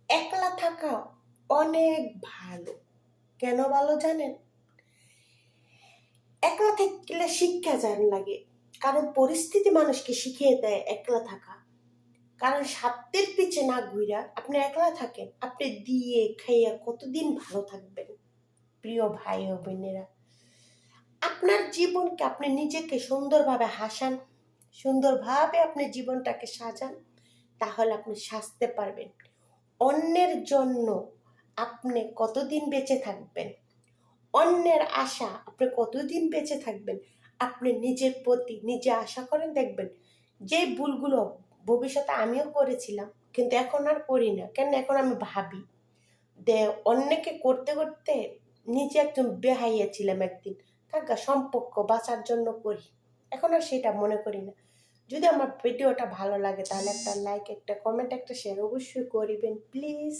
একলা থাকা অনেক ভালো। কেন ভালো জানেন? একলা থাকলে শিক্ষা জান লাগে, কারণ পরিস্থিতি মানুষকে শিখিয়ে দেয় একলা থাকা। কারণ স্বার্থের পিছে না ঘুরা আপনি একলা থাকেন, আপনি দিয়ে খাইয়া কতদিন ভালো থাকবেন? প্রিয় ভাই ও বোনেরা, আপনার জীবনকে আপনি নিজেকে সুন্দরভাবে হাসান, সুন্দরভাবে আপনি জীবনটাকে সাজান, তাহলে আপনি সাজতে পারবেন। অন্যের জন্য আপনি কতদিন বেঁচে থাকবেন? অন্যের আশা আপনি কতদিন বেঁচে থাকবেন? আপনি নিজের প্রতি নিজে আশা করেন, দেখবেন যে ভুলগুলো ভবিষ্যতে আমিও করেছিলাম, কিন্তু এখন আর করি না। কেন? এখন আমি ভাবি দে অন্যকে করতে করতে নিজে একজন বেহাইয়া ছিলাম একদিন, থাকা সম্পর্ক বাঁচার জন্য করি, এখন আর সেটা মনে করি না। যদি আমার ভিডিওটা ভালো লাগে তাহলে একটা লাইক, একটা কমেন্ট, একটা শেয়ার অবশ্যই করিবেন প্লিজ।